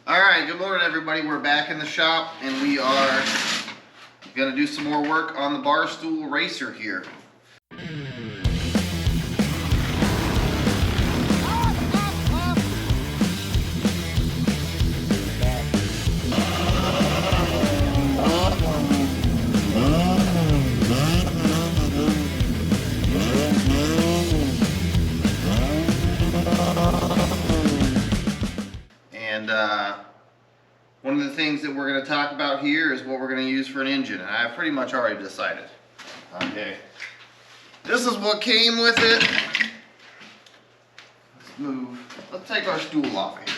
Alright, good morning everybody. We're back in the shop and we are going to do some more work on the Barstool Racer here. One of the things that we're going to talk about here is what we're going to use for an engine, and I've pretty much already decided. Okay, this is what came with it. Let's take our stool off of here.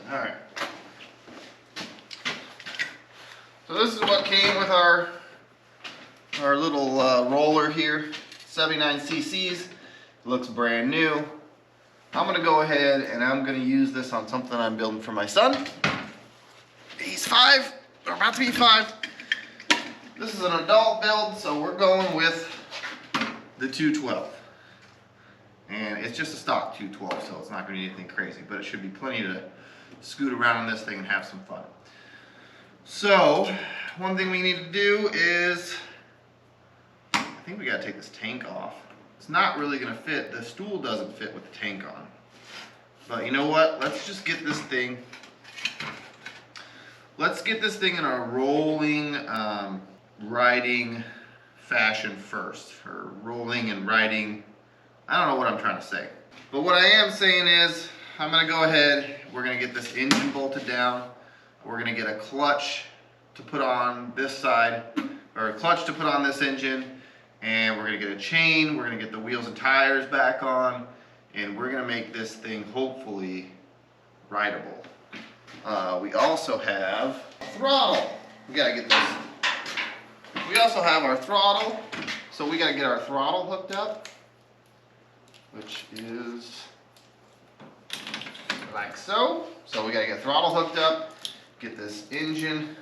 Alright. So this is what came with our little roller here, 79 cc's. It looks brand new. I'm going to go ahead and I'm going to use this on something I'm building for my son. He's 5, or about to be 5. This is an adult build, so we're going with the 212. And it's just a stock 212, so it's not going to be anything crazy, but it should be plenty to scoot around on this thing and have some fun. So, one thing we need to do is, I think we got to take this tank off. It's not really going to fit. The stool doesn't fit with the tank on. But you know what? Let's just get this thing. Let's get this thing in a rolling riding fashion first. Or rolling and riding. I don't know what I'm trying to say. But what I am saying is, I'm going to go ahead. We're going to get this engine bolted down. We're going to get a clutch to put on this side. Or a clutch to put on this engine. And we're going to get a chain, we're going to get the wheels and tires back on, and we're going to make this thing hopefully rideable. We also have a throttle. We got to get this. We also have our throttle, so we got to get our throttle hooked up, which is like so. So we got to get throttle hooked up, get this engine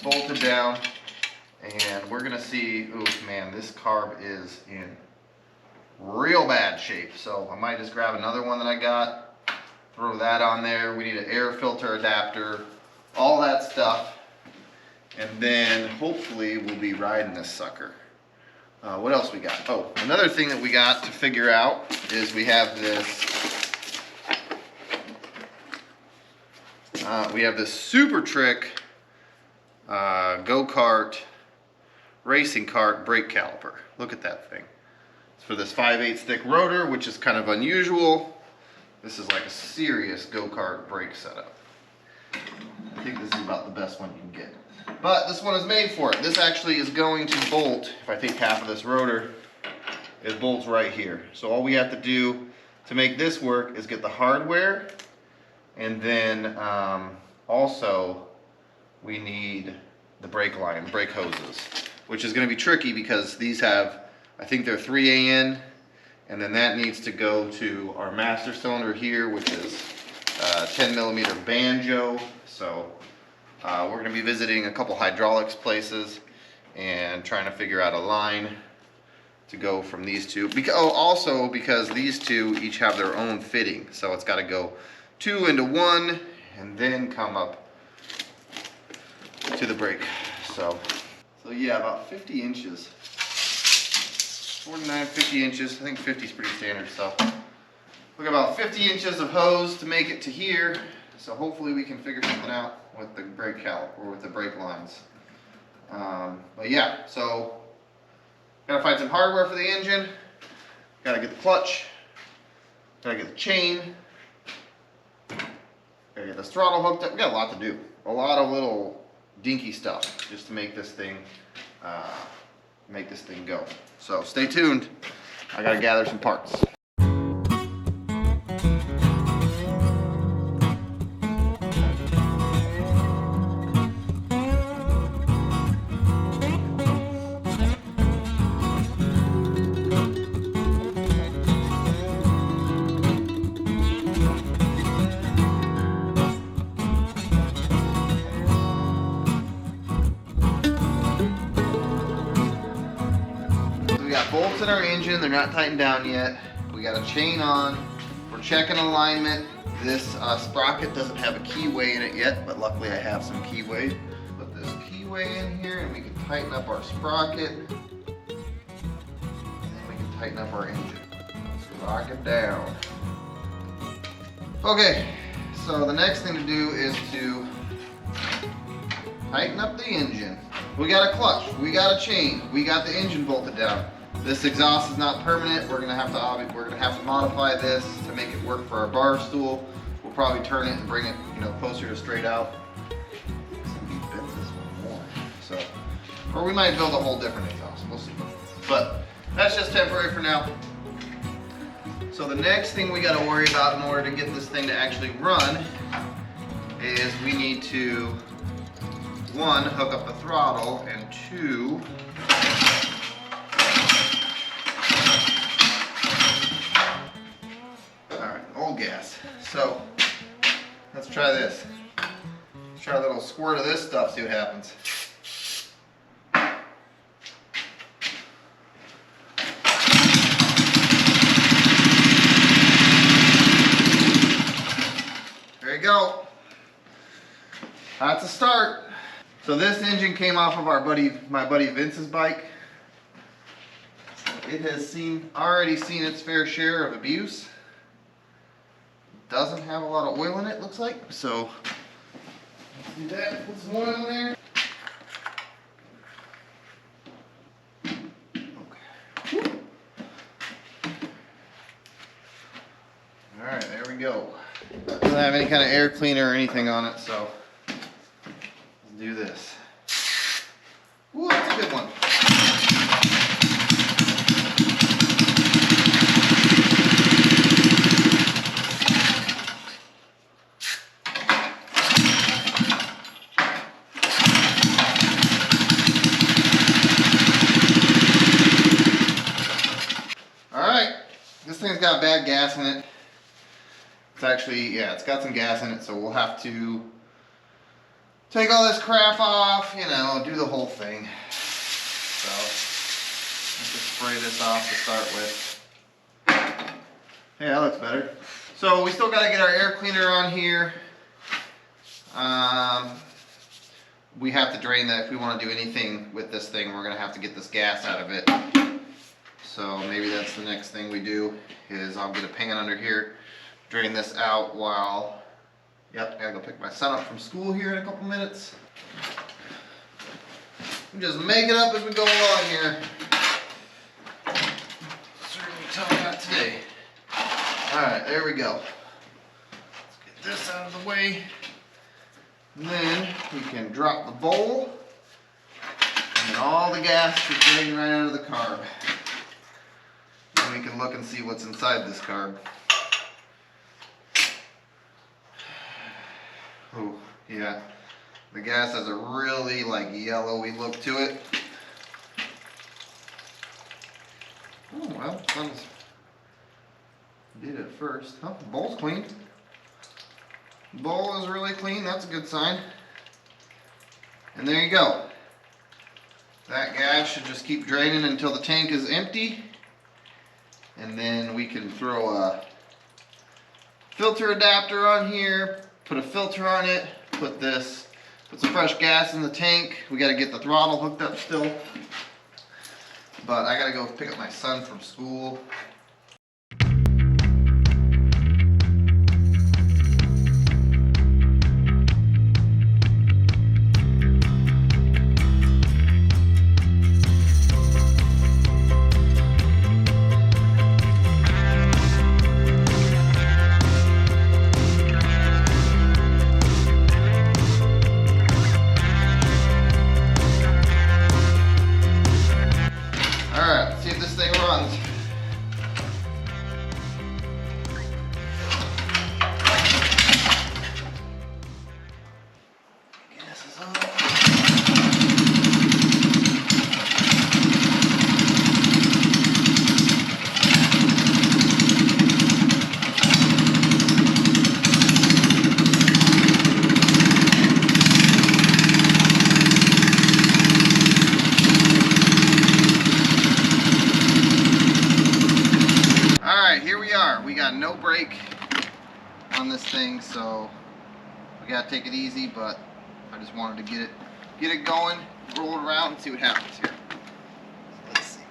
bolted down. And we're gonna see, oh man, this carb is in real bad shape. So I might just grab another one that I got, throw that on there. We need an air filter adapter, all that stuff. And then hopefully we'll be riding this sucker. What else we got? Oh, another thing that we got to figure out is we have this, Super Trick go-kart racing kart brake caliper. Look at that thing. It's for this 5/8 thick rotor, which is kind of unusual. This is like a serious go-kart brake setup. I think this is about the best one you can get. But this one is made for it. This actually is going to bolt, if I take half of this rotor, it bolts right here. So all we have to do to make this work is get the hardware, and then also we need the brake line, brake hoses, which is going to be tricky because these have, I think they're 3AN, and then that needs to go to our master cylinder here, which is 10mm banjo. So we're going to be visiting a couple hydraulics places and trying to figure out a line to go from these two. Also because these two each have their own fitting, so it's got to go 2 into 1 and then come up to the brake. So yeah, about 50 inches. 49, 50 inches. I think 50 is pretty standard. So look, about 50 inches of hose to make it to here. So hopefully we can figure something out with the brake caliper or with the brake lines. But yeah, so gotta find some hardware for the engine. Gotta get the clutch. Gotta get the chain. Gotta get this throttle hooked up. We got a lot to do. A lot of little dinky stuff just to make this thing go. So stay tuned. I gotta gather some parts. bolts bolts in our engine, they're not tightened down yet. We got a chain on. We're checking alignment. This sprocket doesn't have a keyway in it yet, but luckily I have some keyway. Put this keyway in here and we can tighten up our sprocket. And then we can tighten up our engine. Sprocket down. Okay, so the next thing to do is to tighten up the engine. We got a clutch, we got a chain, we got the engine bolted down. This exhaust is not permanent. We're gonna have to modify this to make it work for our bar stool. We'll probably turn it and bring it, closer to straight out. We bent this one more. So, or we might build a whole different exhaust. We'll see. But that's just temporary for now. So the next thing we got to worry about in order to get this thing to actually run is we need to, one, hook up the throttle, and two, gas. So let's try this. Let's try a little squirt of this stuff, see what happens. There you go. That's a start. So this engine came off of my buddy Vince's bike. It has already seen its fair share of abuse. Doesn't have a lot of oil in it, looks like. So let's do that. Put some oil in there. Okay. All right, there we go. Doesn't have any kind of air cleaner or anything on it, so let's do this. Ooh, that's a good one. Got bad gas in it. It's actually, yeah, it's got some gas in it, so we'll have to take all this crap off, do the whole thing. So let's just spray this off to start with. Hey, that looks better. So we still got to get our air cleaner on here. We have to drain that if we want to do anything with this thing. We're going to have to get this gas out of it. So maybe that's the next thing we do, is I'll get a pan under here, drain this out while, I gotta go pick my son up from school here in a couple minutes. We just make it up as we go along here. Certainly tell that today. Alright, there we go. Let's get this out of the way. And then we can drop the bowl, and all the gas should drain right out of the carb. We can look and see what's inside this carb. Oh, yeah. The gas has a really yellowy look to it. Oh, well, did it first. Oh, the bowl's clean. The bowl is really clean. That's a good sign. And there you go. That gas should just keep draining until the tank is empty. And then we can throw a filter adapter on here, put a filter on it, put some fresh gas in the tank. We got to get the throttle hooked up still. But I got to go pick up my son from school. Alright, we got no brake on this thing, so we gotta take it easy, but I just wanted to get it going, roll it around, and see what happens here. Let's see.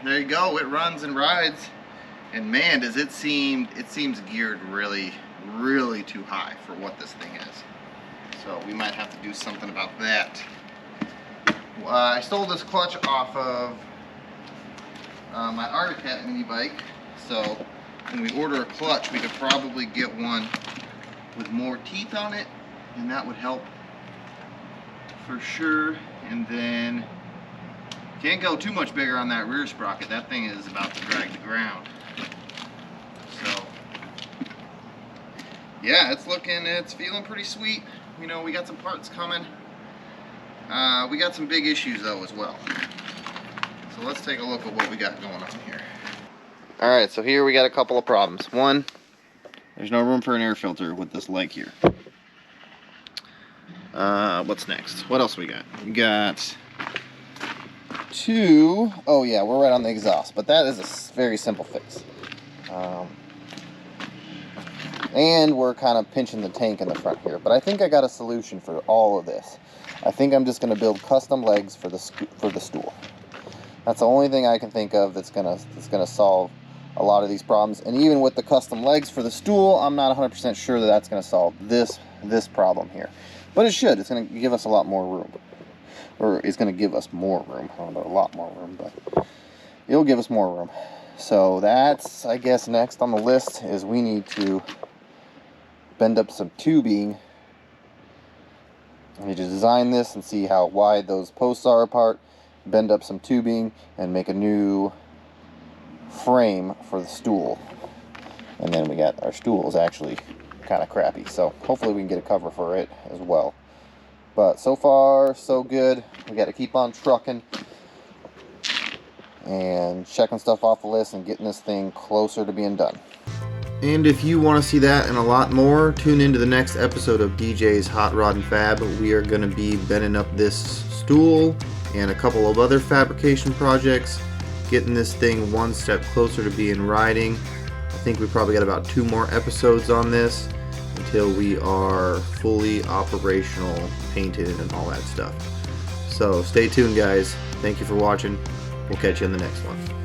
There you go, it runs and rides, and man, does it seems geared really too high for what this thing is. So we might have to do something about that. I stole this clutch off of my Arctic Cat mini bike, so when we order a clutch we could probably get one with more teeth on it, and that would help for sure. And then can't go too much bigger on that rear sprocket. That thing is about to drag the ground. So yeah, it's feeling pretty sweet. You know, we got some parts coming. We got some big issues though as well. So let's take a look at what we got going on here. Alright, so here we got a couple of problems. One, there's no room for an air filter with this leg here. What's next? What else we got? We got two. Oh yeah, we're right on the exhaust, but that is a very simple fix. And we're kind of pinching the tank in the front here, but I think I got a solution for all of this. I think I'm just going to build custom legs for the stool. That's the only thing I can think of that's gonna solve a lot of these problems. And even with the custom legs for the stool, I'm not 100% sure that that's going to solve this problem here. But it should. It's going to give us a lot more room. Or it's going to give us more room. I don't know, a lot more room, but it'll give us more room. So that's, I guess, next on the list is we need to bend up some tubing. I need to design this and see how wide those posts are apart, bend up some tubing, and make a new frame for the stool. And then we got our stool is actually kind of crappy, so hopefully we can get a cover for it as well. But so far so good. We got to keep on trucking and checking stuff off the list and getting this thing closer to being done. And if you want to see that and a lot more, tune into the next episode of DJ's Hot Rod and Fab. We are going to be bending up this stool and a couple of other fabrication projects, getting this thing one step closer to being riding. I think we probably got about 2 more episodes on this until we are fully operational, painted, and all that stuff. So stay tuned, guys. Thank you for watching. We'll catch you in the next one.